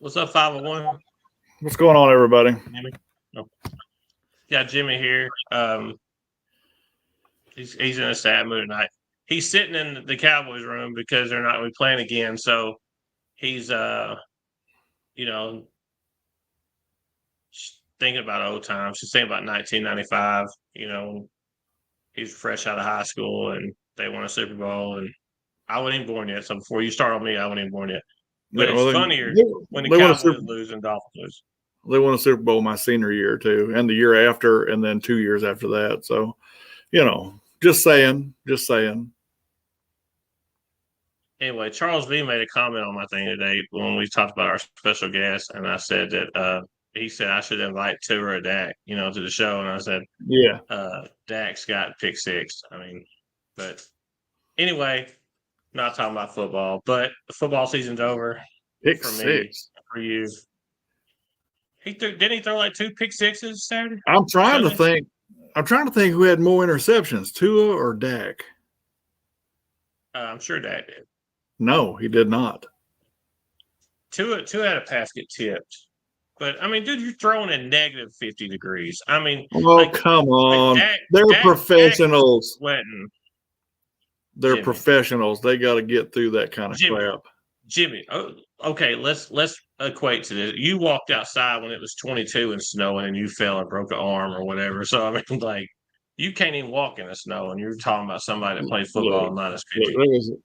What's up, 501? What's going on, everybody? Jimmy? Oh. Yeah, Jimmy here. He's in a sad mood tonight. He's sitting in the Cowboys room because they're not going to be playing again. So he's you know, thinking about old times. He's thinking about 1995. He's fresh out of high school and they won a Super Bowl. And I wasn't even born yet. So before you start on me, I wasn't even born yet. But it's funnier when the Cowboys lose and Dolphins lose. They won a Super Bowl my senior year, too, and the year after, and then 2 years after that. So, just saying. Anyway, Charles V made a comment on my thing today when we talked about our special guest, and I said that he said I should invite Tua or Dak, to the show, and I said, yeah, Dak's got pick six. But anyway, not talking about football, but the football season's over. Pick for six me, for you. Didn't he throw like 2 pick sixes Saturday? I'm trying to think who had more interceptions, Tua or Dak. I'm sure Dak did. No, he did not. Tua had a pass get tipped. But, dude, you're throwing in negative 50 degrees. Come on. They're professionals. Sweating. They're Jimmy. Professionals. They got to get through that kind of crap. Jimmy, okay, let's equate to this. You walked outside when it was 22 and snowing and you fell and broke an arm or whatever. So, you can't even walk in the snow, and you're talking about somebody that plays football and not as pitching.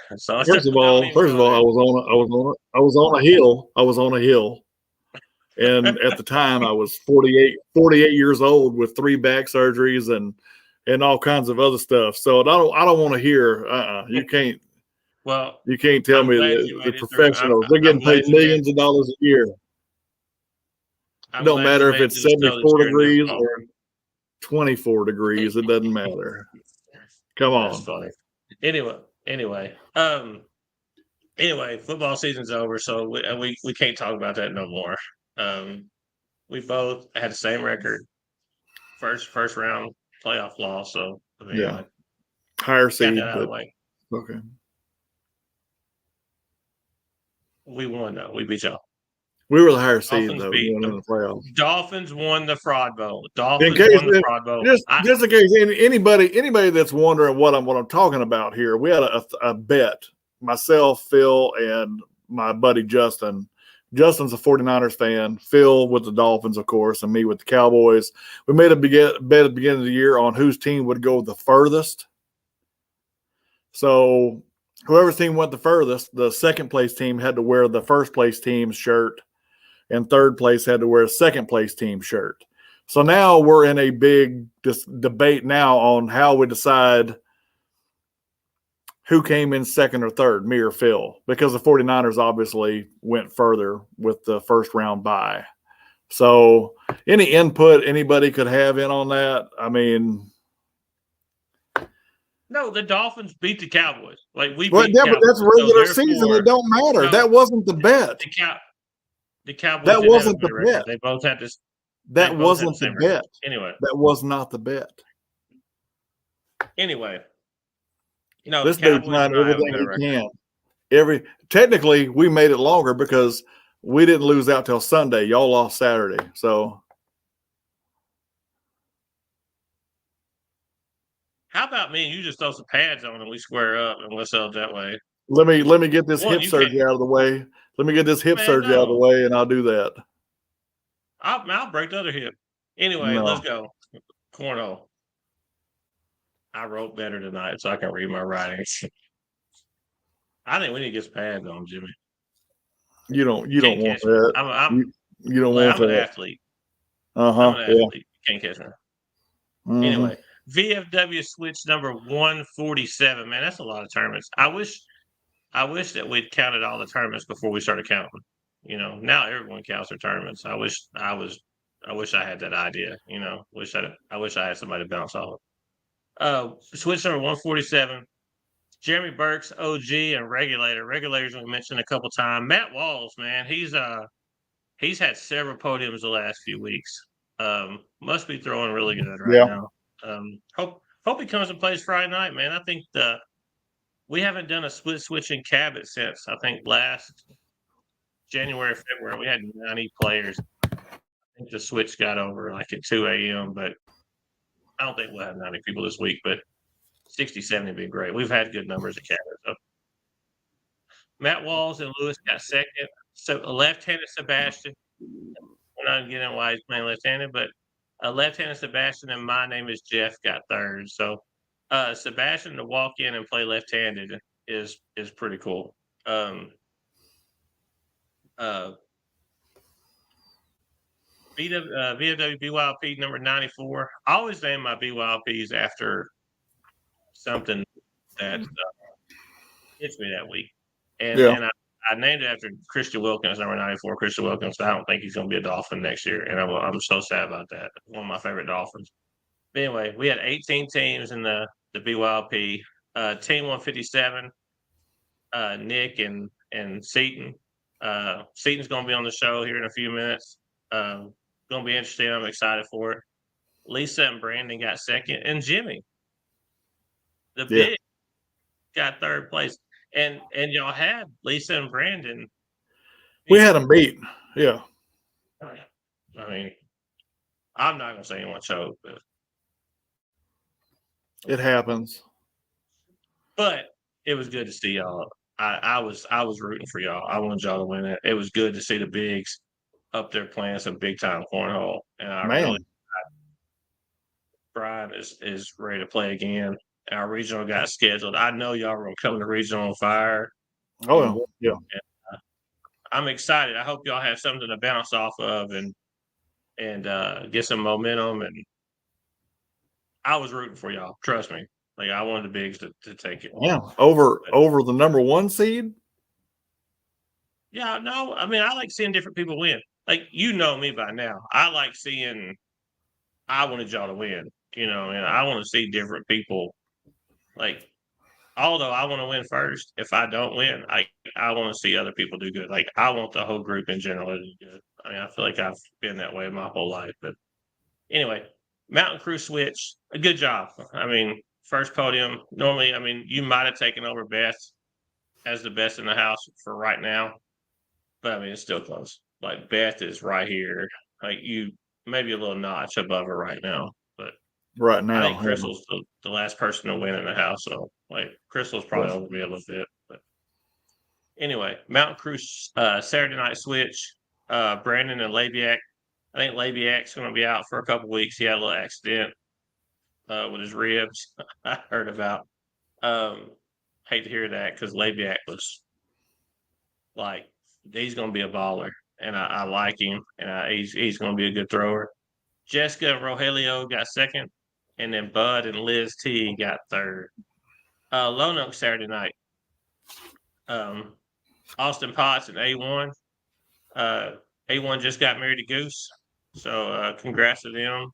First of all, I was on a hill. I was on a hill, and at the time, I was 48 years old with 3 back surgeries and all kinds of other stuff. So I don't want to hear. You can't. Well, you can't tell me the professionals. They're getting paid millions of dollars a year. It don't matter if it's 74 degrees or 24 degrees. It doesn't matter. Come on. That's funny. Anyway, football season's over, so we can't talk about that no more. We both had the same record, first round playoff loss. So yeah, higher seed. Okay. We won though. We beat y'all. We were the higher seed, though. We won in the playoffs. Dolphins won the Fraud Bowl. Just in case anybody that's wondering what I'm talking about here, we had a bet. Myself, Phil, and my buddy Justin. Justin's a 49ers fan. Phil with the Dolphins, of course, and me with the Cowboys. We made a bet at the beginning of the year on whose team would go the furthest. So whoever's team went the furthest, the second place team had to wear the first place team's shirt. And third place had to wear a second place team shirt. So now we're in a big debate now on how we decide who came in second or third, me or Phil, because the 49ers obviously went further with the first round bye. So any input anybody could have in on that, No, the Dolphins beat the Cowboys. But that's regular season. It don't matter. That wasn't the bet. The Cowboys. That wasn't the bet. They both had this. That wasn't the bet. Anyway, that was not the bet. Anyway, this dude's trying everything he can. Technically, we made it longer because we didn't lose out till Sunday. Y'all lost Saturday, so. How about me and you just throw some pads on and we square up and let's sell it that way? Let me get this hip surgery out of the way. Let me get this hip surgery out of the way, and I'll do that. I'll break the other hip. Anyway, let's go. Cornhole. I wrote better tonight, so I can read my writing. I think we need to get some pads on, Jimmy. You don't want that. You don't want that. I'm an athlete. I'm an athlete. You can't catch me. Mm-hmm. Anyway, VFW switch number 147. Man, that's a lot of tournaments. I wish that we'd counted all the tournaments before we started counting. Now everyone counts their tournaments. I wish I had that idea. I wish I had somebody to bounce off. Switch number 147. Jeremy Burks, OG, and Regulator. Regulators we mentioned a couple times. Matt Walls, man, he's had several podiums the last few weeks. Must be throwing really good now. Hope he comes and plays Friday night, man. I think we haven't done a split switch in Cabot since I think last January, February, we had 90 players. I think the switch got over like at 2 a.m., but I don't think we'll have 90 people this week, but 60, 70 would be great. We've had good numbers of cameras. So Matt Walls and Lewis got second. So a left-handed Sebastian. We're not getting why he's playing left-handed, but a left-handed Sebastian and my name is Jeff got third. So Sebastian to walk in and play left-handed is pretty cool. VFW BYLP number 94. I always name my BYLPs after something that hits me that week. And I named it after Christian Wilkins, number 94, Christian Wilkins. I don't think he's going to be a Dolphin next year. And I'm so sad about that. One of my favorite Dolphins. But anyway, we had 18 teams in the BYLP. Team 157, Nick and Seaton. Seaton's going to be on the show here in a few minutes. Going to be interesting. I'm excited for it. Lisa and Brandon got second, and Jimmy, the big, got third place. And y'all had Lisa and Brandon. We had them beat. Yeah. I mean, I'm not gonna say anyone choked, but it happens. But it was good to see y'all. I was rooting for y'all. I wanted y'all to win it. It was good to see the bigs up there playing some big time cornhole. And Brian is ready to play again. Our regional got scheduled. I know y'all were coming to regional on fire. Oh yeah. And, I'm excited. I hope y'all have something to bounce off of and get some momentum. And I was rooting for y'all. Trust me. Like I wanted the bigs to take it. Yeah, over the number 1 seed. Yeah, no. I mean, I like seeing different people win. Like you know me by now. I like seeing. I wanted y'all to win. And I want to see different people. Like, although I want to win first, if I don't win, I want to see other people do good. Like I want the whole group in general to do good. I mean, I feel like I've been that way my whole life. But anyway, Mountain Crew switch. A good job. I mean, first podium. Normally, I mean, you might have taken over Beth as the best in the house for right now, but I mean, it's still close. Like Beth is right here. Like you, maybe a little notch above her right now, but right now, I think Crystal's the last person to win in the house. So like Crystal's probably over me a little bit, but anyway, Mountain Crew Saturday night switch. Brandon and Labiak. I think Labiak's going to be out for a couple weeks. He had a little accident with his ribs. I heard about. Hate to hear that because Labiak was like he's going to be a baller, and I like him, and he's going to be a good thrower. Jessica and Rogelio got second, and then Bud and Liz T got third. Lone Oak Saturday night. Austin Potts and A1. A1 just got married to Goose, so congrats to them.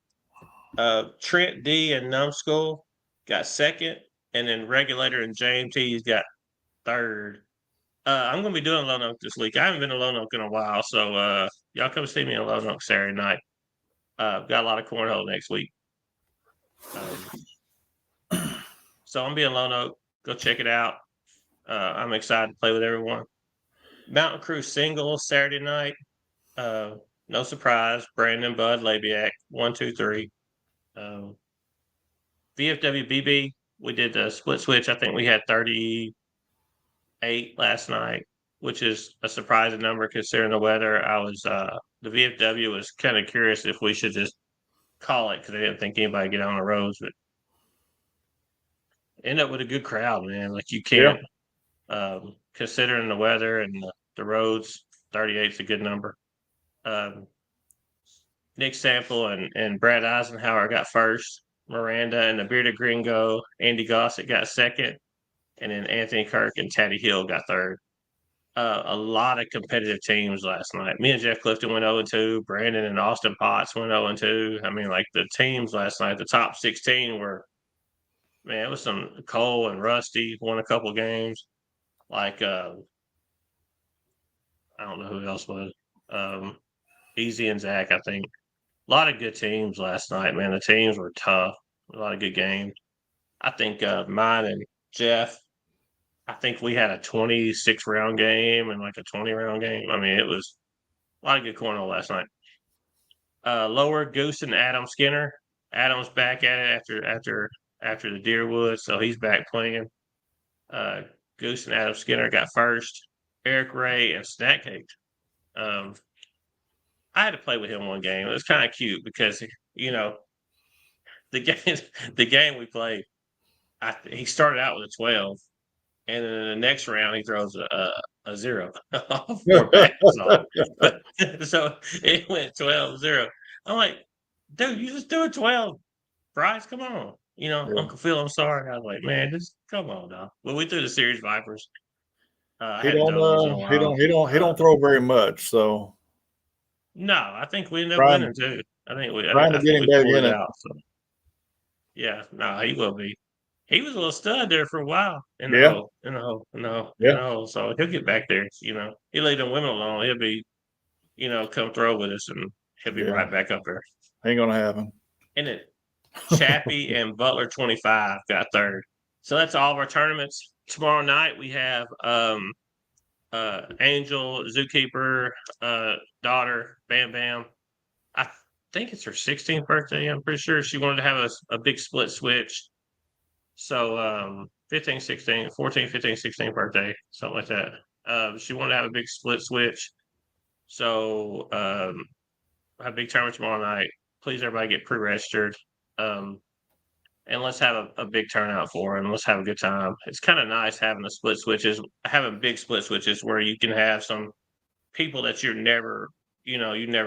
Trent D and Numbskull got second, and then Regulator and James T's got third. I'm going to be doing Lone Oak this week. I haven't been to Lone Oak in a while, so y'all come see me in Lone Oak Saturday night. Got a lot of cornhole next week. So I'm being Lone Oak. Go check it out. I'm excited to play with everyone. Mountain Crew single Saturday night. No surprise. Brandon, Bud, Labiak. 1, 2, 3. VFW BB. We did the split switch. I think we had 38 last night, which is a surprising number considering the weather. I was the VFW was kind of curious if we should just call it because they didn't think anybody would get on the roads, but end up with a good crowd, man. Like you can't, considering the weather and the roads. 38 is a good number. Nick Sample and Brad Eisenhower got first. Miranda and the Bearded Gringo, Andy Gossett got second, and then Anthony Kirk and Taddy Hill got third. A lot of competitive teams last night. Me and Jeff Clifton went 0-2. Brandon and Austin Potts went 0-2. I mean, like the teams last night, the top 16 were, man, it was some Cole and Rusty won a couple games. Like, I don't know who else was. Easy and Zach, I think. A lot of good teams last night, man. The teams were tough. A lot of good games. I think mine and Jeff I think we had a 26 round game and like a 20 round game. I mean, it was a lot of good cornhole last night. Lower Goose and Adam Skinner. Adam's back at it after the Deerwood, so he's back playing. Uh, Goose and Adam Skinner got first. Eric Ray and Snack Cake. Um, I had to play with him one game. It was kind of cute because the game the game we played. He started out with a 12, and then in the next round he throws a 0 off 4 passes off. But so it went 12-0. I'm like, dude, you just do a 12. Bryce, come on. Yeah. Uncle Phil, I'm sorry. I was like, man, just come on, dog. But we threw the series Vipers. I He hadn't don't done those in a while. he don't throw very much, so No, I think we ended up trying winning too. I think we trying to I get think him we back pulled in it it. out. So yeah, no, he will be. He was a little stud there for a while in the Yeah. hole, in the hole, in the hole, in Yeah. the hole. So he'll get back there. He'll leave them women alone. He'll be, come throw with us, and he'll be Yeah. right back up there. Ain't gonna happen. And it, Chappie and Butler 25 got third. So that's all of our tournaments. Tomorrow night we have Angel, Zookeeper, daughter, Bam Bam. I think it's her 16th birthday. I'm pretty sure she wanted to have a big split switch. So 15, 16, 14, 15, 16 birthday, something like that. She wanted to have a big split switch. So a big tournament tomorrow night. Please, everybody, get pre-registered. And let's have a big turnout for her, and let's have a good time. It's kind of nice having having big split switches where you can have some people that you never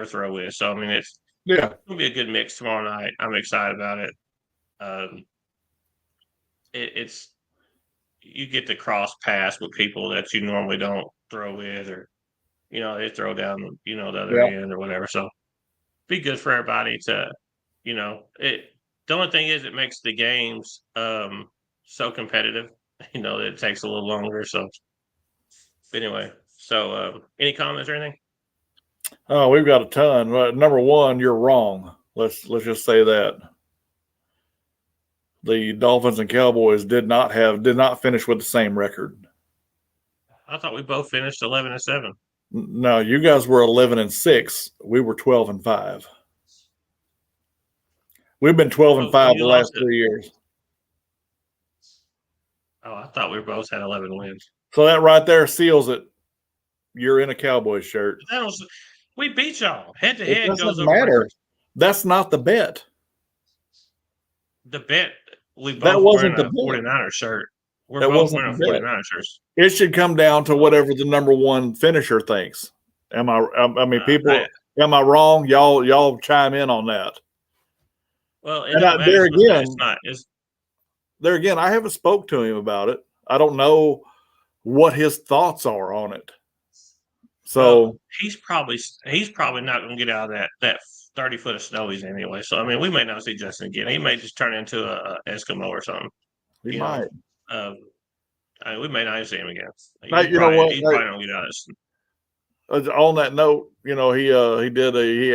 throw with. So I mean, it's gonna be a good mix tomorrow night. I'm excited about it. Um, it's you get to cross paths with people that you normally don't throw with, or they throw down the other end or whatever. So be good for everybody to it. The only thing is it makes the games so competitive. That it takes a little longer. So anyway, any comments or anything? Oh, we've got a ton. Number one, you're wrong. Let's just say that the Dolphins and Cowboys did not finish with the same record. I thought we both finished 11-7. No, you guys were 11-6. We were 12-5. We've been 12-5 the last 3 years. Oh, I thought we both had 11 wins. So that right there seals it. You're in a Cowboys shirt. We beat y'all head to head. It doesn't matter. That's not the bet. The bet we both wearing a 49er shirt. We're both wearing a 49er shirts. It should come down to whatever the number one finisher thinks. Am I wrong? Y'all chime in on that. Well, there again, I haven't spoke to him about it. I don't know what his thoughts are on it. So he's probably not going to get out of that 30 foot of snow he's anyway. So I mean, we may not see Justin again. He may just turn into a Eskimo or something. He might. We may not even see him again. He probably don't get out of this. On that note, he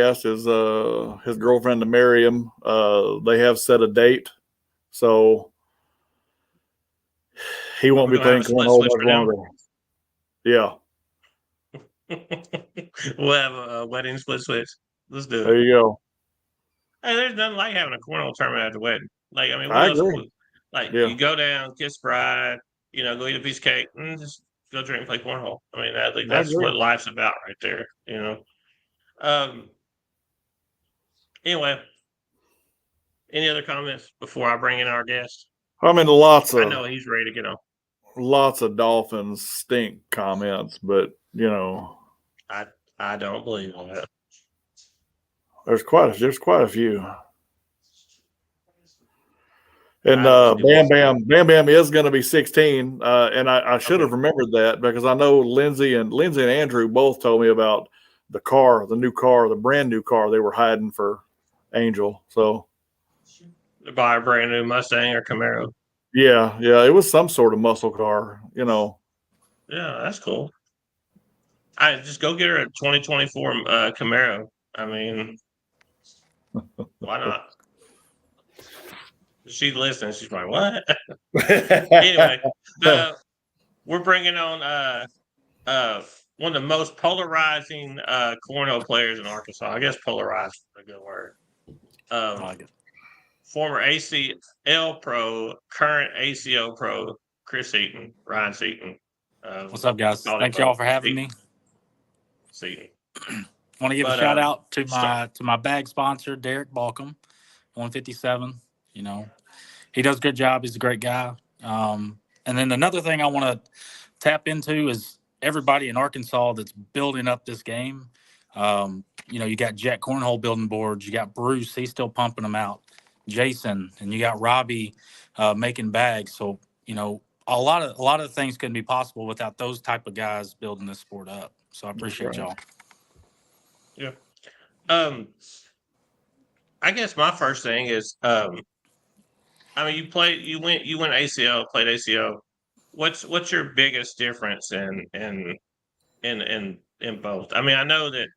asked his girlfriend to marry him. They have set a date, so he won't be playing cornhole much longer. Yeah. We'll have a wedding split switch. Let's do it. There you go. Hey, there's nothing like having a cornhole tournament at the wedding. Like, I mean, I agree. You go down, kiss bride, go eat a piece of cake, and just go drink and play cornhole. I mean, I think that's what life's about right there. Anyway, any other comments before I bring in our guest? I mean, I know he's ready to get on. Lots of Dolphins stink comments, but I don't believe in that. There's quite a few. And Bam Bam is going to be 16, and I should have remembered that because I know Lindsay and Andrew both told me about the brand new car they were hiding for Angel. So to buy a brand new Mustang or Camaro. Yeah, it was some sort of muscle car, Yeah, that's cool. I just go get her a 2024 Camaro. I mean, why not? She's listening. She's like, what? Anyway, we're bringing on one of the most polarizing cornhole players in Arkansas. I guess polarized is a good word. I like it. Former ACL pro, current ACO pro, Chris Seaton, Ryan Seaton. What's up, guys? Thank y'all for having me. Seaton. Want to give a shout out to my bag sponsor, Derek Balcom, 157. You know, he does a good job. He's a great guy. And then another thing I want to tap into is everybody in Arkansas that's building up this game. You know, you got Jack Cornhole building boards. You got Bruce. He's still pumping them out. Jason, and you got Robbie making bags. So, you know, a lot of things couldn't be possible without those type of guys building this sport up. So I appreciate y'all. Yeah. I guess my first thing is, I mean, you went ACO, played ACO. What's your biggest difference in both? I mean, I know that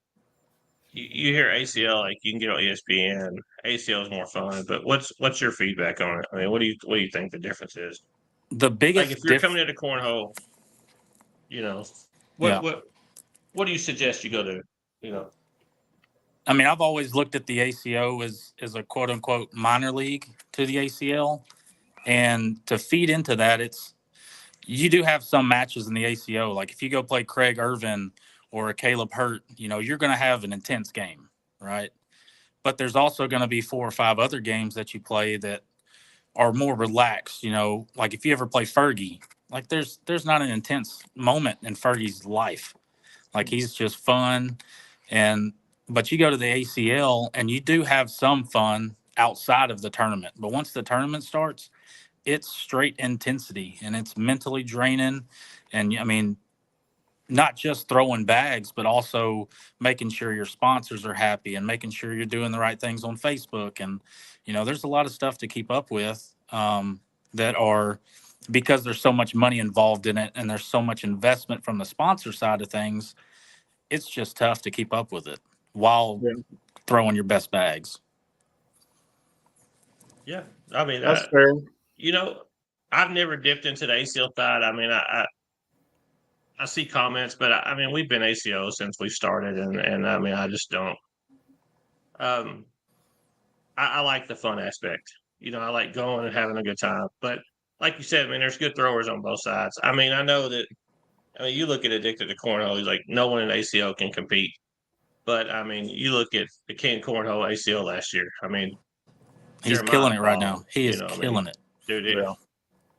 you hear ACL, like you can get on ESPN. ACL is more fun, but what's your feedback on it? I mean, what do you think the difference is? The biggest, like if you're coming into cornhole, you know, what do you suggest you go to? You know, I mean, I've always looked at the ACO as a quote unquote minor league to the ACL, and to feed into that, you do have some matches in the ACO. Like if you go play Craig Irvin or a Caleb Hurt, you know, you're going to have an intense game, right? But there's also going to be 4 or 5 other games that you play that are more relaxed. You know, like if you ever play Fergie, like there's not an intense moment in Fergie's life. Like he's just fun. But you go to the ACL and you do have some fun outside of the tournament. But once the tournament starts, it's straight intensity and it's mentally draining. And I mean, not just throwing bags, but also making sure your sponsors are happy and making sure you're doing the right things on Facebook. And, you know, there's a lot of stuff to keep up with that are, because there's so much money involved in it and there's so much investment from the sponsor side of things, it's just tough to keep up with it while throwing your best bags. Yeah. I mean, that's fair. You know, I've never dipped into the ACL side. I mean, I see comments, but I mean, we've been ACO since we started, and I mean, I just don't. I like the fun aspect. You know, I like going and having a good time. But like you said, I mean, there's good throwers on both sides. I mean, I know that. I mean, you look at Addicted to Cornhole. He's like, no one in ACO can compete. But I mean, you look at the King Cornhole ACO last year. I mean, he's killing it right now. He is killing it, dude.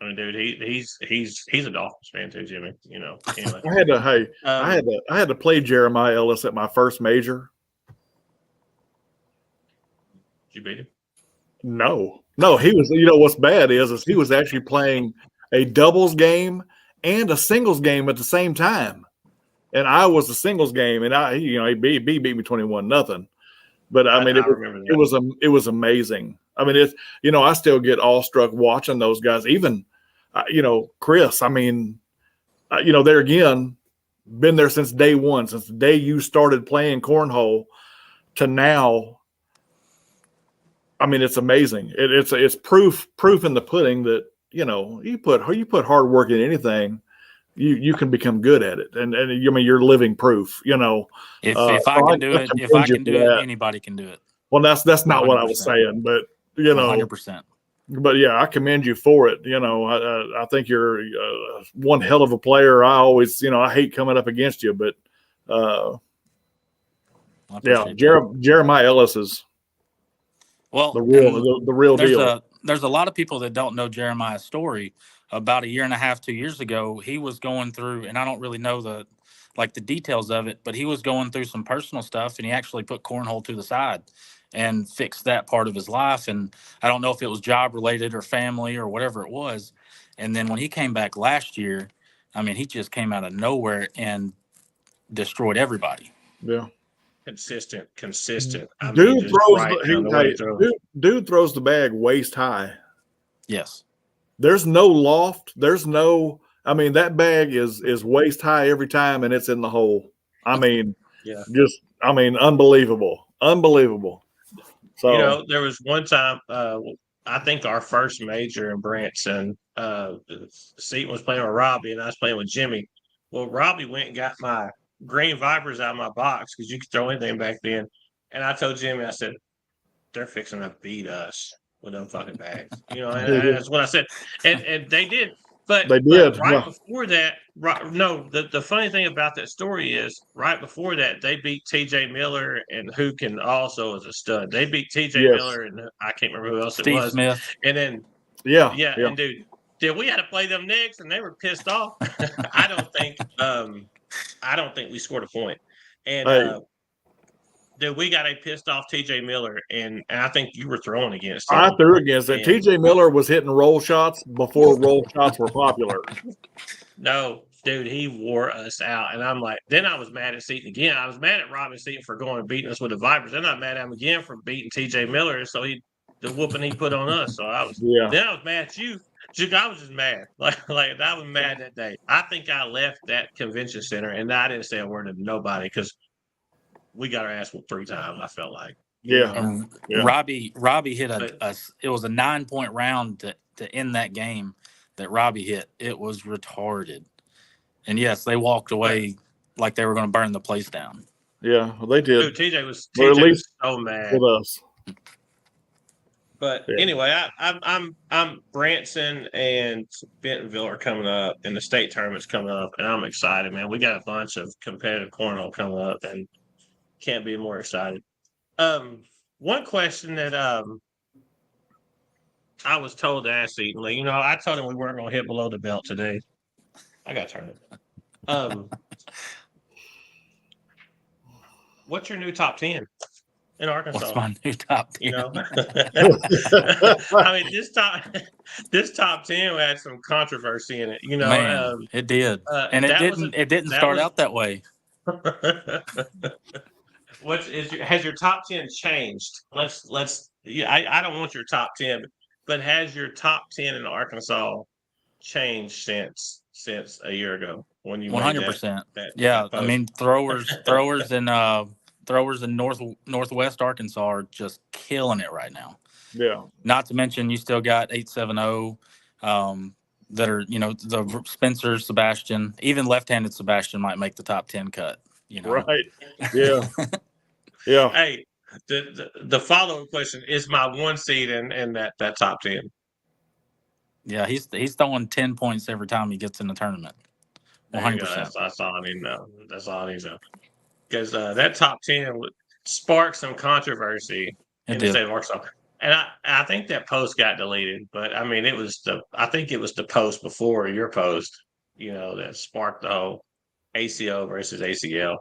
I mean, dude, he's a Dolphins fan too, Jimmy. You know, anyway. I had to play Jeremiah Ellis at my first major. Did you beat him? No, he was. You know what's bad is he was actually playing a doubles game and a singles game at the same time, and I was the singles game, and he beat me 21-0. But I mean, it was amazing. I mean, it's, you know, I still get awestruck watching those guys. Even, you know, Chris. I mean, you know, there again, been there since day one, since the day you started playing cornhole to now. I mean, it's amazing. It's proof in the pudding that, you know, you put hard work in anything, you can become good at it. And I mean, you're living proof. You know, if I can do it, anybody can do it. Well, that's not 100%. What I was saying, but you know, 100%. But yeah, I commend you for it. You know, I think you're one hell of a player. I always, you know, I hate coming up against you, but Jeremiah Ellis is. Well, the real deal. There's a lot of people that don't know Jeremiah's story. About 1.5 years, 2 years ago, he was going through, and I don't really know the details of it, but he was going through some personal stuff, and he actually put cornhole to the side and fixed that part of his life. And I don't know if it was job related or family or whatever it was. And then when he came back last year, I mean, he just came out of nowhere and destroyed everybody. Yeah. Consistent. Dude throws the bag waist high. Yes. There's no loft. There's no. I mean, that bag is waist high every time, and it's in the hole. I mean, unbelievable. So you know, there was one time I think our first major in Branson, Seaton was playing with Robbie and I was playing with Jimmy. Well, Robbie went and got my green Vipers out of my box because you could throw anything back then. And I told Jimmy, I said, they're fixing to beat us with them fucking bags. And that's what I said. And they did. But They did. right Yeah. before that, no, the funny thing about that story is right before that they beat TJ Miller and who can also is a stud. They beat TJ Yes. Miller and I can't remember who else Steve it was. Smith. And then Yeah. and dude, we had to play them next and they were pissed off. I don't think we scored a point. And Hey, dude, we got a pissed off TJ Miller, and I think you were throwing against I him. threw against it. And TJ Miller was hitting roll shots before roll shots were popular. no, dude, he wore us out. And I'm like, then I was mad at Seaton again. I was mad at Robin Seaton for going and beating us with the Vipers. Then I'm mad at him again for beating TJ Miller. So the whooping he put on us. So I was mad at you. I was just mad. Like I was mad that day. I think I left that convention center and I didn't say a word to nobody because we got our ass whooped 3 times, I felt like. And Robbie hit it was a 9-point round to end that game that Robbie hit. It was retarded. And yes, they walked away like they were going to burn the place down. Yeah, well, they did. Dude, TJ was so mad with us. But anyway, I'm Branson and Bentonville are coming up, and the state tournament's coming up, and I'm excited, man. We got a bunch of competitive cornhole coming up, and can't be more excited. One question that I was told to ask Eaton, I told him we weren't going to hit below the belt today. I got to turn it. What's your new top 10 in Arkansas? What's my new top 10? I mean, this top 10 had some controversy in it. Man, it did, and it didn't start out that way. Has your top 10 changed? I don't want your top 10, but has your top 10 in Arkansas changed since a year ago when you 100%? Yeah, I mean throwers in northwest Arkansas are just killing it right now. Yeah. Not to mention you still got 870 that are the Spencer, Sebastian, even left-handed Sebastian might make the top 10 cut. Right. Yeah. Yeah. Hey, the follow-up question is my 1 seed in that top 10. Yeah, he's throwing 10 points every time he gets in the tournament. 100%. That's all I need to know. That's all I need to know. Because that top 10 would spark some controversy in the state of Arkansas. And I think that post got deleted, but I mean, I think it was the post before your post, that sparked the whole ACO versus ACL.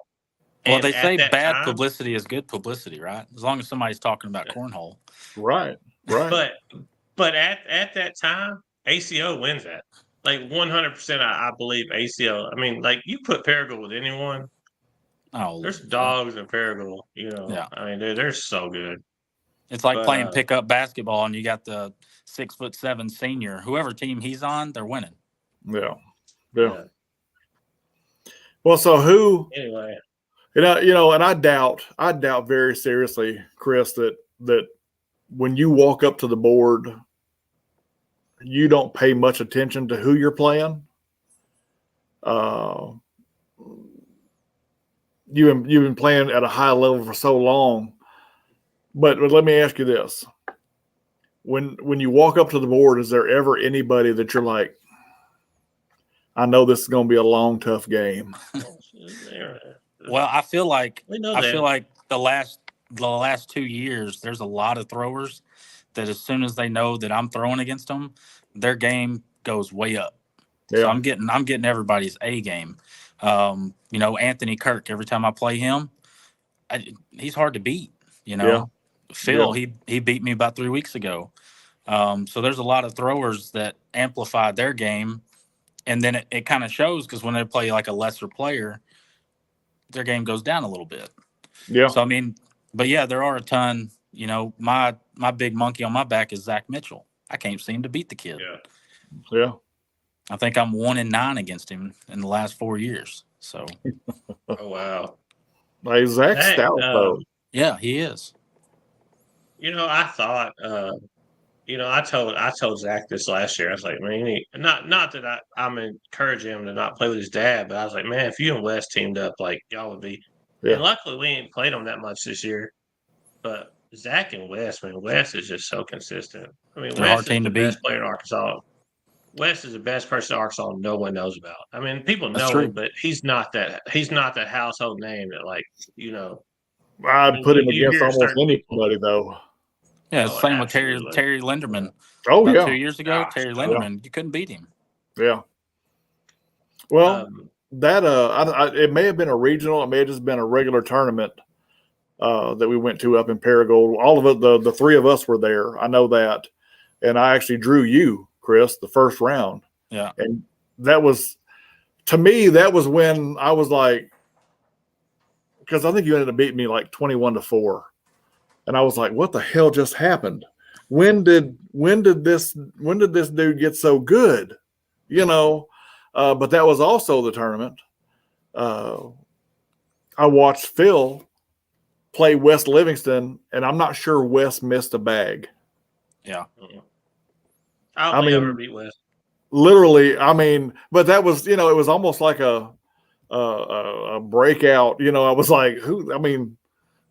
Well, and they say bad publicity is good publicity, right? As long as somebody's talking about cornhole. Right. But at that time, ACO wins that. Like 100%, I believe ACO. I mean, like you put Paragould with anyone. Oh, there's dogs in Paragould. Yeah. I mean, they're so good. It's like playing pickup basketball, and you got the 6'7" senior. Whoever team he's on, they're winning. Yeah. Well, so who? Anyway. And I doubt very seriously, Chris, that when you walk up to the board, you don't pay much attention to who you're playing. You've been playing at a high level for so long, but let me ask you this: when you walk up to the board, is there ever anybody that you're like, I know this is going to be a long, tough game? Well, I feel like the last 2 years, there's a lot of throwers that as soon as they know that I'm throwing against them, their game goes way up. Yeah. So I'm getting everybody's A game. Anthony Kirk, every time I play him, he's hard to beat. Phil, he beat me about 3 weeks ago. So there's a lot of throwers that amplify their game, and then it kind of shows because when they play like a lesser player, their game goes down a little bit. Yeah. So I mean, but yeah, there are a ton. My big monkey on my back is Zach Mitchell. I can't seem to beat the kid. Yeah. I think I'm 1-9 against him in the last 4 years. So. Oh wow. Like Zach's stout though. Yeah, he is. I thought I told Zach this last year. I was like, man, not that I'm encouraging him to not play with his dad, but I was like, man, if you and Wes teamed up, like y'all would be. And Yeah. luckily, we ain't played them that much this year. But Zach and Wes, man, Wes is just so consistent. I mean, They're a hard Wes is team the to beat. best player in Arkansas. Wes is the best person in Arkansas no one knows about. I mean, people That's know true. him, but he's not that household name that I'd put him you against hear almost certain people. anybody, though. Yeah, Oh, same with Terry absolutely. Linderman. Oh, About yeah. 2 years ago, Gosh, Terry no. Linderman, you couldn't beat him. Yeah. Well, Um, that it may have been a regional. It may have just been a regular tournament that we went to up in Paragould. All of it, the three of us were there. I know that. And I actually drew you, Chris, the first round. Yeah. And that was, to me, that was when I was like, because I think you ended up beating me like 21-4. And I was like, what the hell just happened? When did this dude get so good? But that was also the tournament. I watched Phil play West Livingston, and I'm not sure Wes missed a bag. Yeah. I I don't think I mean, ever beat Wes. Literally, but that was, it was almost like a breakout. I was like, who in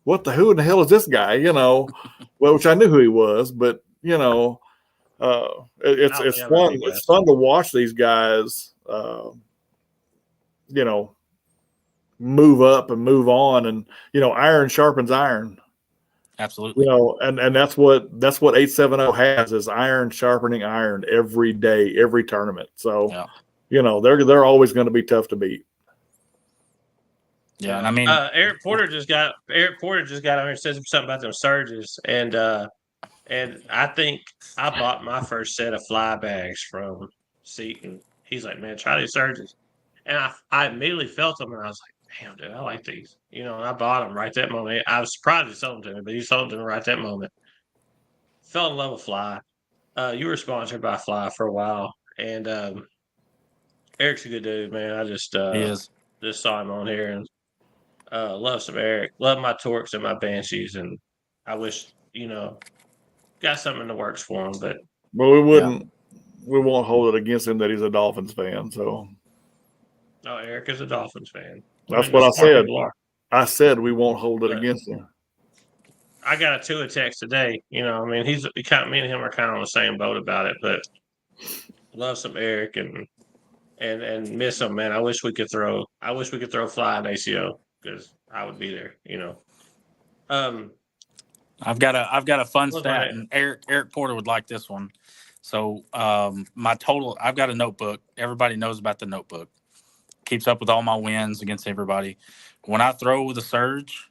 the hell is this guy? Well, which I knew who he was, but it's fun. It's fun to watch these guys, move up and move on, and iron sharpens iron. Absolutely. And that's what 870 has, is iron sharpening iron every day, every tournament. So, they're always going to be tough to beat. Yeah, and I mean, Eric Porter just got on here and said something about them surges, and I think I bought my first set of fly bags from Seton. He's like, man, try these surges, and I immediately felt them, and I was like, damn, dude, I like these. And I bought them right that moment. I was surprised he sold them to me, but he sold them to me right that moment. Fell in love with Fly. You were sponsored by Fly for a while, and Eric's a good dude, man. I just he is. just saw him on here, and love some Eric. Love my Torques and my Banshees, and I wish got something in the works for him. But we won't hold it against him that he's a Dolphins fan. So, Eric is a Dolphins fan. That's what I said. I said we won't hold it against him. I got a Tua text today. Me and him are kind of on the same boat about it. But love some Eric and miss him, man. I wish we could throw Fly and ACO, because I would be there. I've got a fun stat, and Eric Porter would like this one. So my total, I've got a notebook. Everybody knows about the notebook. Keeps up with all my wins against everybody. When I throw with a surge,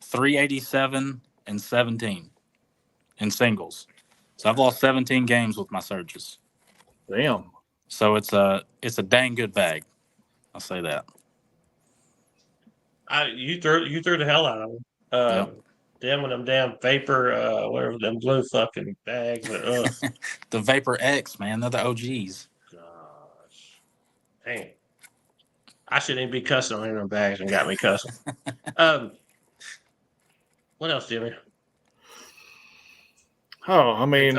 387 and 17 in singles. So I've lost 17 games with my surges. Damn. So it's a dang good bag. I'll say that. You threw the hell out of them. Yep. Them with them damn vapor, whatever, them blue fucking bags. The Vapor X, man, they're the OGs. Gosh, dang. I shouldn't even be cussing on them bags and got me cussing. What else, Jimmy? Oh, I mean,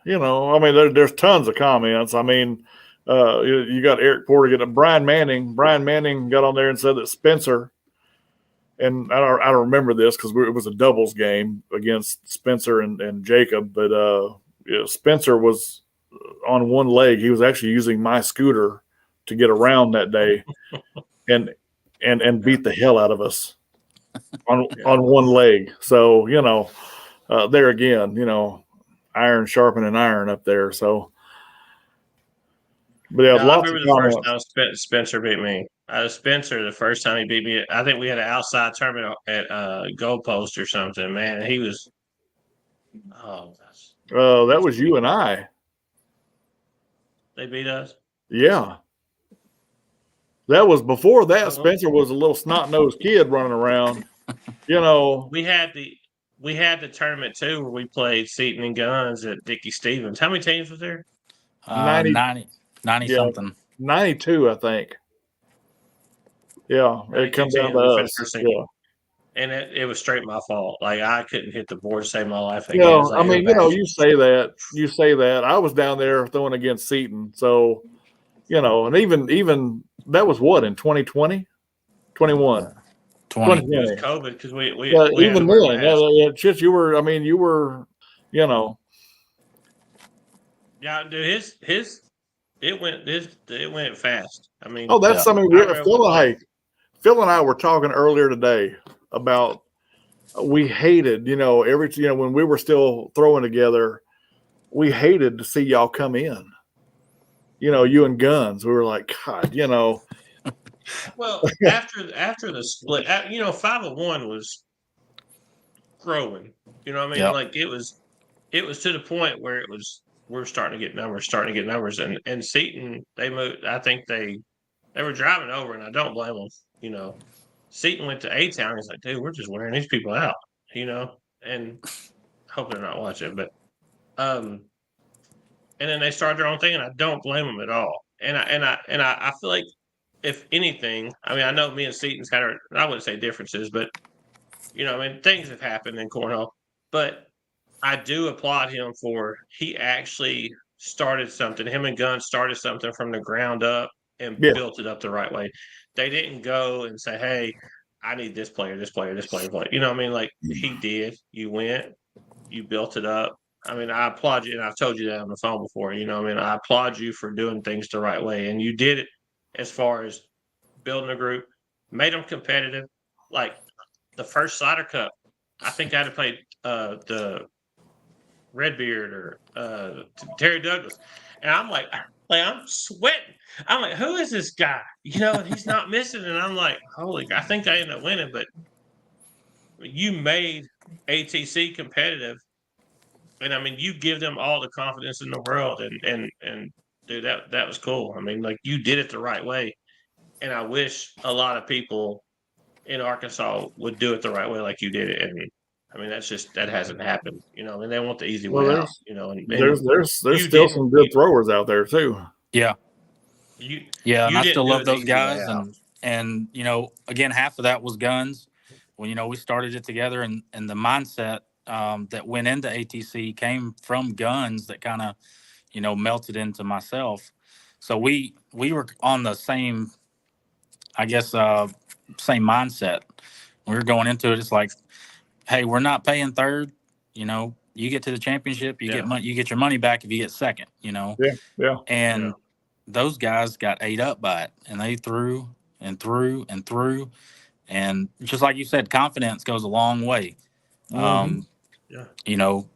there's tons of comments. I mean, you got Eric Porter getting Brian Manning. Brian Manning got on there and said that Spencer, and I don't remember this because it was a doubles game against Spencer and Jacob, but Spencer was on one leg. He was actually using my scooter to get around that day, and beat the hell out of us on one leg. So there again, iron sharpening iron up there. So, but yeah, I remember the first time Spencer beat me. Spencer, the first time he beat me, I think we had an outside tournament at Goalpost or something. Man, he was. That was you and I. They beat us. Yeah. That was before that. Spencer was a little snot-nosed kid running around. We had the tournament too where we played Seton and Guns at Dickie Stevens. How many teams was there? 90 something. 92, I think. Yeah, it comes down to us. and it was straight my fault. Like I couldn't hit the board to save my life that You game. It's know, I like mean, you say that. You say that. I was down there throwing against Seton, so and even that was what in 2020, 21, 20. it was 2020. COVID because Yeah, we had to even wear then, masks. shit, you were. I mean, you were. You know, Yeah, dude, his it went fast. I mean, oh, that's Yeah. something. I remember like Phil and I were talking earlier today about we hated, when we were still throwing together, we hated to see y'all come in. You and Guns, we were like, God, well after the split, 501 was growing. You know what I mean? Yep. Like it was to the point where we're starting to get numbers, and Seton they moved. I think they were driving over, and I don't blame them. Seton went to A Town. He's like, dude, we're just wearing these people out. And hope they're not watching, but um, and then they started their own thing, and I don't blame them at all. And I feel like if anything, I mean, I know me and Seton's kind of I wouldn't say differences, but I mean, things have happened in cornhole, but I do applaud him for he actually started something. Him and Gunn started something from the ground up and yeah, built it up the right way. They didn't go and say, "Hey, I need this player, this player, this player." You know what I mean? Like he did. You went, you built it up. I mean, I applaud you, and I've told you that on the phone before. You know what I mean? I applaud you for doing things the right way, and you did it as far as building a group, made them competitive. Like the first Cider Cup, I think I had to play the Redbeard or Terry Douglas, and I'm like I'm sweating. I'm like, who is this guy? And he's not missing, and I'm like, holy! I think I ended up winning, but you made ATC competitive, and I mean, you give them all the confidence in the world, and dude, that was cool. I mean, like you did it the right way, and I wish a lot of people in Arkansas would do it the right way, like you did it, and I mean, that hasn't happened, and they want the easy well, way out, and there's you still didn't some good throwers out there too. Yeah. you Yeah. And you I didn't still do love it the those easy way guys. out. And, again, half of that was Guns. When, we started it together, and the mindset that went into ATC came from Guns that kind of, melted into myself. So we were on the same, I guess, same mindset. We were going into it. It's like, hey, we're not paying third. You get to the championship, you get Yeah, money, you get your money back if you get second. Yeah, yeah, And yeah, those guys got ate up by it, and they threw and threw and threw. And just like you said, confidence goes a long way. mm-hmm. Um, you know,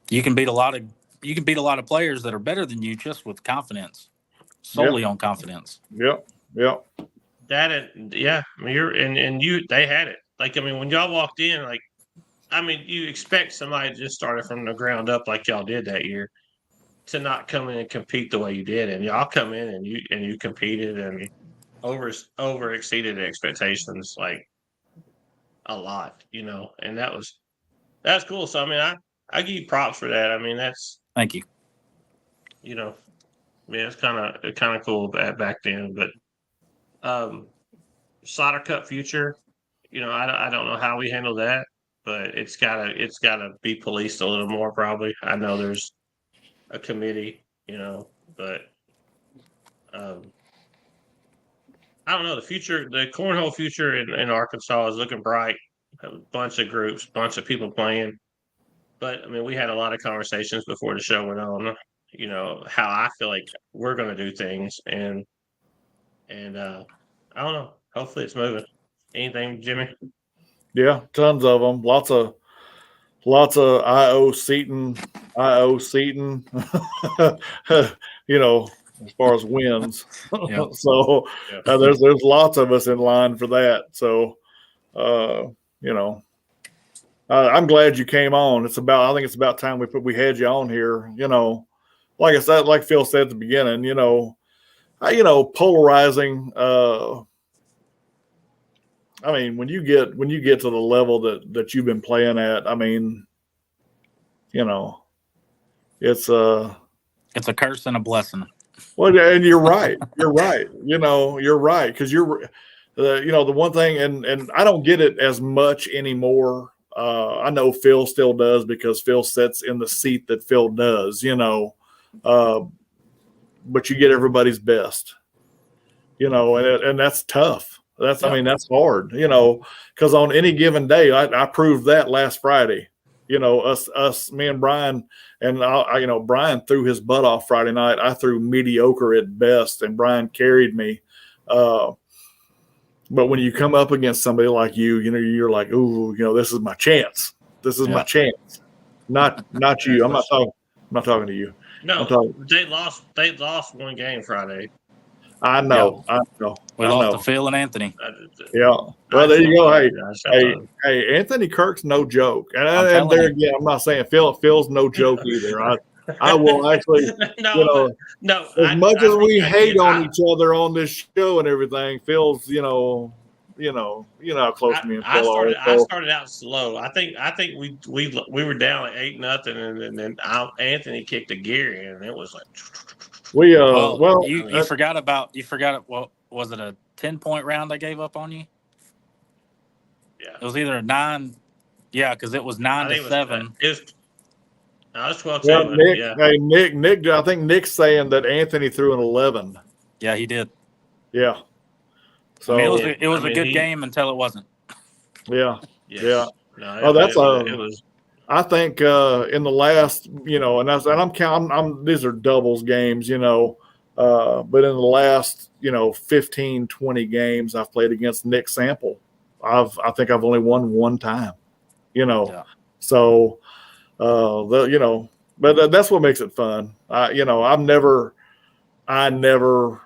you can beat a lot of players that are better than you just with confidence, Yeah, solely on confidence. yeah, yeah. yeah. I mean, they had it. Like I mean, when y'all walked in, like I mean, you expect somebody to just started from the ground up like y'all did that year to not come in and compete the way you did, and y'all come in and you competed and over exceeded expectations like a lot, and that's cool. So I mean, I give you props for that. I mean, that's Thank you. you know, yeah, it's kind of cool back then. But Solder Cup future, I don't know how we handle that, but it's gotta be policed a little more probably. I know there's a committee, but um, I don't know the cornhole future in Arkansas is looking bright. A bunch of groups, bunch of people playing. But I mean, we had a lot of conversations before the show went on. How I feel like we're going to do things, and I don't know. Hopefully, it's moving. Anything, Jimmy? Yeah, tons of them. Lots of IO Seaton. As far as wins. Yeah. So Yeah. there's lots of us in line for that. So uh, you know, I'm glad you came on. I think it's about time we had you on here. Like I said, like Phil said at the beginning, polarizing. I mean, when you get to the level that you've been playing at, I mean, it's It's a curse and a blessing. well, and you're right. You're right. You're right because the one thing, and I don't get it as much anymore. I know Phil still does because Phil sits in the seat that Phil does, but you get everybody's best, and that's tough. I mean, that's hard, because on any given day, I proved that last Friday. Me and Brian, and Brian threw his butt off Friday night. I threw mediocre at best, and Brian carried me. But when you come up against somebody like you're like, ooh, this is my chance. This is my chance. Not you. I'm not talking to you. No, they lost one game Friday. I know. We lost to Phil and Anthony. Yeah. Well, there you go. Hey, Anthony Kirk's no joke. And there again, I'm not saying Phil's no joke either. I will actually, as much as we hate on each other on this show and everything, Phil's, how close me and Phil are. I started out slow. I think we were down like 8-0, and then Anthony kicked a gear in, and it was like. You forgot. What was it, a 10-point round I gave up on you? Yeah, it was either a 9. Yeah, because it was 9-7. It was 12-2. Yeah, Nick. Nick. I think Nick's saying that Anthony threw an 11. Yeah, he did. Yeah. So it was a good game until it wasn't. Yeah. Yes. Yeah. No, it was. I think in the last, I'm counting. These are doubles games, but in the last, 15, 20 games I've played against Nick Sample, I think I've only won one time, So, but that's what makes it fun. I never, I'm not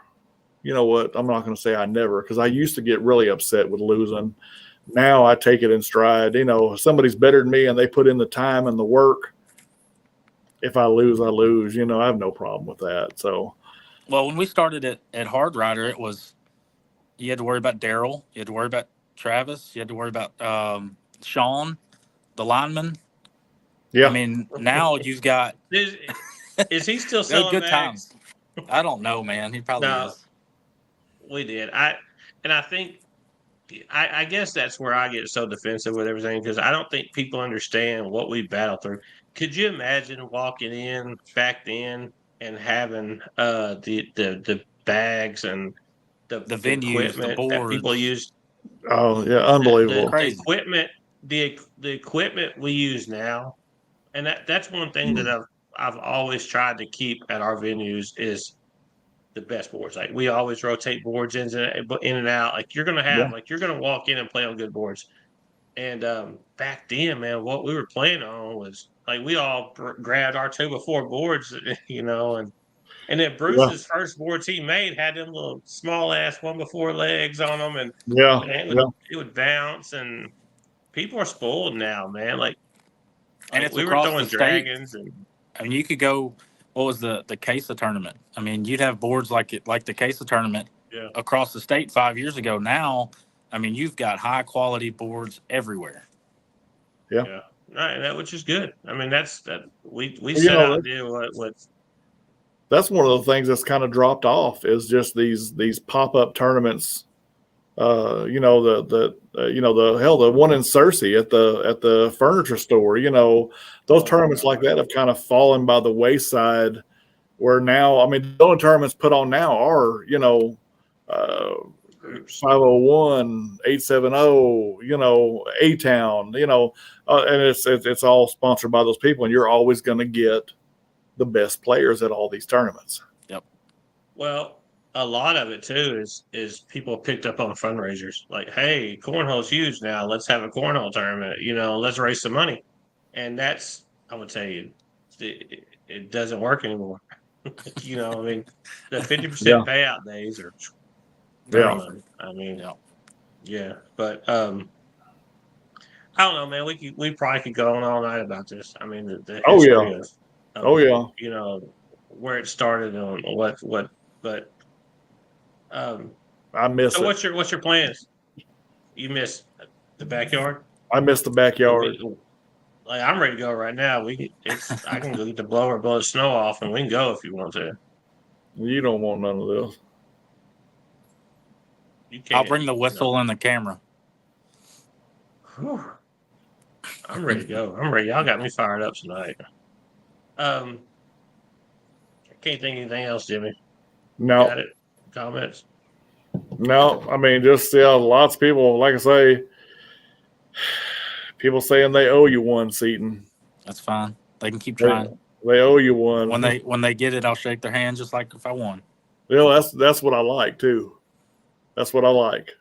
going to say I never, because I used to get really upset with losing. Now I take it in stride. If somebody's better than me and they put in the time and the work, if I lose, I lose. I have no problem with that. So, well, when we started at Hard Rider, it was you had to worry about Daryl, you had to worry about Travis, you had to worry about Sean, the lineman. Yeah. I mean, now you've got. Is he still selling good bags? times? I don't know, man. He probably is. We did. I think. I guess that's where I get so defensive with everything, because I don't think people understand what we battled through. Could you imagine walking in back then and having the bags and the venues, equipment the that people use? Oh yeah, unbelievable! The equipment we use now, and that's one thing that I've always tried to keep at our venues is the best boards. Like we always rotate boards in and out. Like you're gonna have, you're gonna walk in and play on good boards. And back then, man, what we were playing on was like we all grabbed our 2x4 boards, and then Bruce's first boards he made had them little small ass 1x4 legs on them, and it would bounce. And people are spoiled now, man. And it's we were across throwing the state. dragons, and I mean, you could go. What was the Casa tournament? I mean, you'd have boards like the Casa tournament across the state 5 years ago. Now, I mean, you've got high quality boards everywhere. Yeah. Right, which is good. I mean, that's that we set out to do what. That's one of the things that's kind of dropped off is just these pop-up tournaments. The one in Searcy at the furniture store, those tournaments like that have kind of fallen by the wayside, where now, I mean, the only tournaments put on now are, 501, 870, A-Town, and it's all sponsored by those people, and you're always going to get the best players at all these tournaments. Yep. Well, a lot of it too is people picked up on fundraisers. Like, hey, cornhole's huge now. Let's have a cornhole tournament. Let's raise some money. And that's, I would tell you, it doesn't work anymore. I mean, the 50% payout days are. I mean, but I don't know, man. We probably could go on all night about this. I mean, the history of where it started and what, but. I miss it. What's your plans? You miss the backyard? I miss the backyard. Like I'm ready to go right now. I can go get the blower, blow the snow off, and we can go if you want to. You don't want none of this. You I'll can't. bring the whistle and the camera. Whew. I'm ready to go. I'm ready. Y'all got me fired up tonight. I can't think of anything else, Jimmy. You No, got it? Comments? no. I mean, just lots of people. Like I say, people saying they owe you one, Seaton. That's fine. They can keep They, trying. they owe you one. When they get it, I'll shake their hand just like if I won. That's what I like too. That's what I like.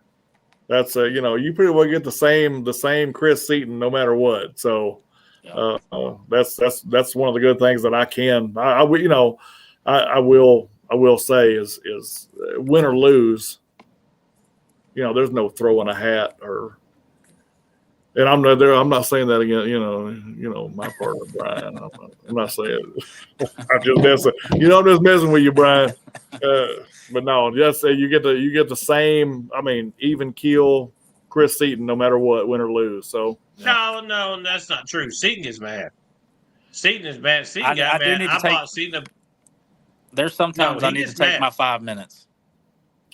That's you pretty well get the same Chris Seaton no matter what. So Yeah. that's one of the good things that I will say is win or lose. There's no throwing a hat or. And I'm not there. I'm not saying that again. My partner Brian. I'm not saying. I'm just messing. I'm just messing with you, Brian. But no, just say you get the same. I mean, even keel Chris Seaton, no matter what, win or lose. So No, that's not true. Seaton gets mad. Seaton is mad. Seaton got I do mad. need to I take. bought Seaton. There's sometimes I He need to gets take mad. my 5 minutes.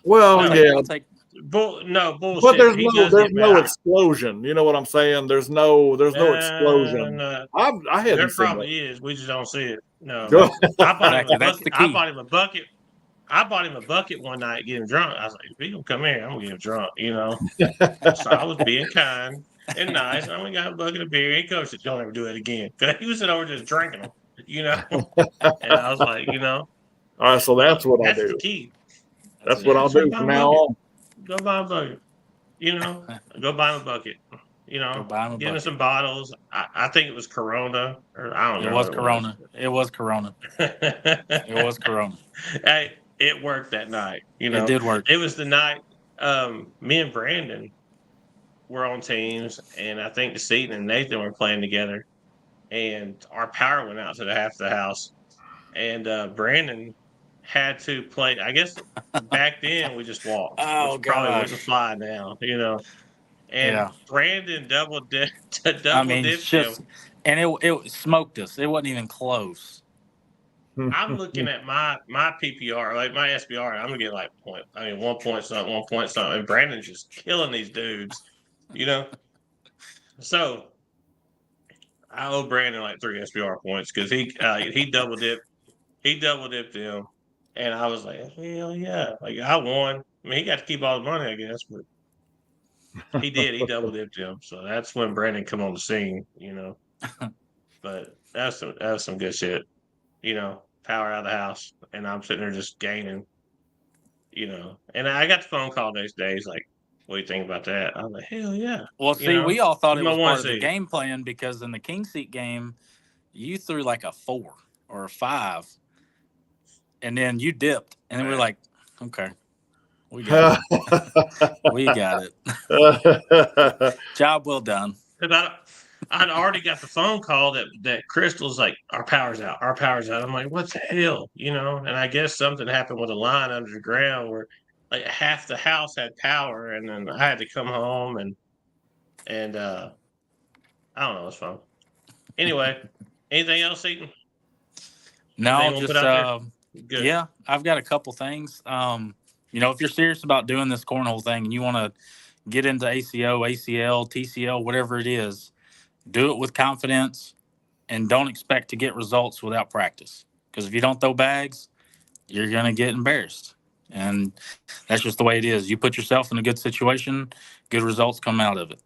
well, No. yeah, I'll take. Bullshit. but there's He no does get mad. explosion. You know what I'm saying? There's no explosion. No. I hadn't There seen probably is. We just don't see it. No. that. I bought him a Exactly. That's the bucket. I key. bought him a bucket. I bought him a bucket one night, get him drunk. I was like, if he gonna come here, I'm gonna get him drunk, So I was being kind and nice. I'm gonna got a bucket of beer. He coached it. Don't ever do it again. Cause he was sitting over just drinking them, And I was like, All right, so that's what I'll that's the do. key. That's what I'll So do buy from a now bucket. on. Go buy a bucket. Go buy him a bucket. Go buy him a Get him bucket. some bottles. I think it was Corona, or I don't It know. was Corona. It was Corona. It was Corona. Hey, it worked that night. It did work. It was the night me and Brandon were on teams, and I think the Seaton and Nathan were playing together, and our power went out to the half of the house, and Brandon had to play. I guess back then we just walked, Oh which probably gosh. wouldn't fly now. And Yeah. Brandon double dipped I mean, it's him. just, and it smoked us. It wasn't even close. I'm looking at my PPR, like my SBR, and I'm gonna get like 1 point something, 1 point something. And Brandon's just killing these dudes, you know. So I owe Brandon like 3 SBR points because he double dipped him, and I was like, hell yeah, like I won. I mean, he got to keep all the money, I guess, but he did. He double dipped him, so that's when Brandon come on the scene. But that was some good shit, power out of the house, and I'm sitting there just gaining. And I got the phone call next day. He's like, "What do you think about that?" I was like, "Hell yeah!" Well, see, we all thought It's it my was one part of the seed. game plan because in the king seat game, you threw like a 4 or a 5, and then you dipped, and then we're like, okay, we got it. We got it. Job well done. Because I'd already got the phone call that Crystal's like, "Our power's out. Our power's out." I'm like, "What the hell?" And I guess something happened with a line under the ground where like half the house had power, and then I had to come home and I don't know. It's fun. Anyway, anything else, Eaton? No, Anything we'll put just out there? Good. yeah, I've got a couple things. If you're serious about doing this cornhole thing and you want to get into ACO, ACL, TCL, whatever it is, do it with confidence and don't expect to get results without practice. Because if you don't throw bags, you're going to get embarrassed. And that's just the way it is. You put yourself in a good situation, good results come out of it.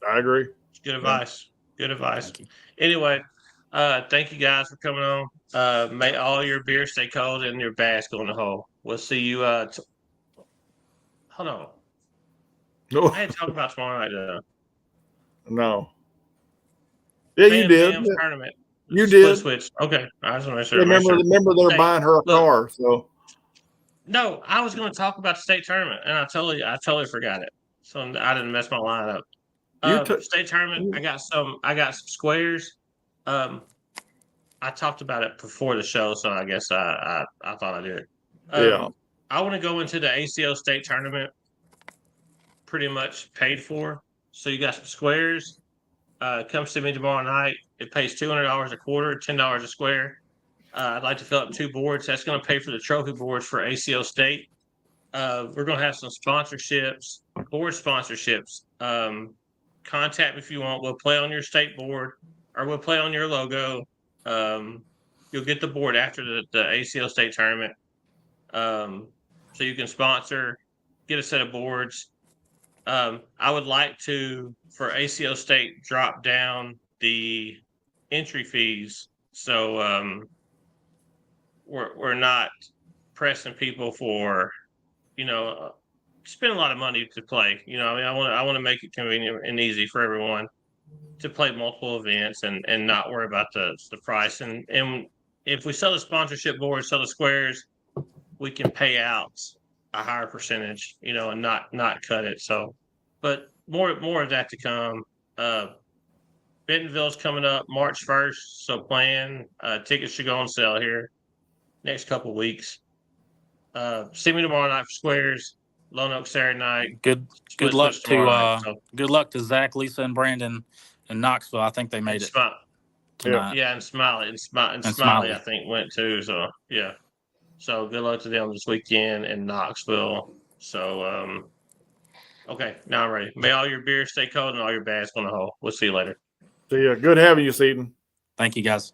I agree. Good advice. Good advice. Anyway, thank you guys for coming on. May all your beer stay cold and your bass go in the hole. We'll see you. Hold on. No, I ain't talking about tomorrow night. no. Yeah, you did. Bam's tournament. You Split did. switch. Okay, I just want to make sure. Remember, they're buying her a car. So no, I was going to talk about the state tournament, and I totally forgot it. So I didn't mess my line up. State tournament. I got some squares. I talked about it before the show, so I guess I thought I did. Yeah. I want to go into the ACO state tournament pretty much paid for. So you got some squares. Come see me tomorrow night. It pays $200 a quarter, $10 a square. I'd like to fill up 2 boards. That's going to pay for the trophy boards for ACO State. We're going to have some sponsorships, board sponsorships. Contact me if you want. We'll play on your state board, or we'll play on your logo. You'll get the board after the ACO State tournament. So you can sponsor, get a set of boards. I would like to, for ACO State, drop down the entry fees. So we're not pressing people for, spend a lot of money to play. I mean, I want to make it convenient and easy for everyone to play multiple events and not worry about the price. And if we sell the sponsorship boards, sell the squares, we can pay out a higher percentage, and not cut it. So, but more of that to come. Bentonville's coming up March 1st, so plan. Tickets should go on sale here next couple of weeks. See me tomorrow night for squares. Lone Oak Saturday night. Good Split luck switch tomorrow to night, so. good luck to Zach, Lisa, and Brandon in Knoxville. I think they made it tonight. Yeah, and Smiley Smiley. I think went too. So yeah. So good luck to them this weekend in Knoxville. So okay, now I'm ready. May all your beers stay cold and all your bags on the hole. We'll see you later. See ya. Good having you, Seaton. Thank you, guys.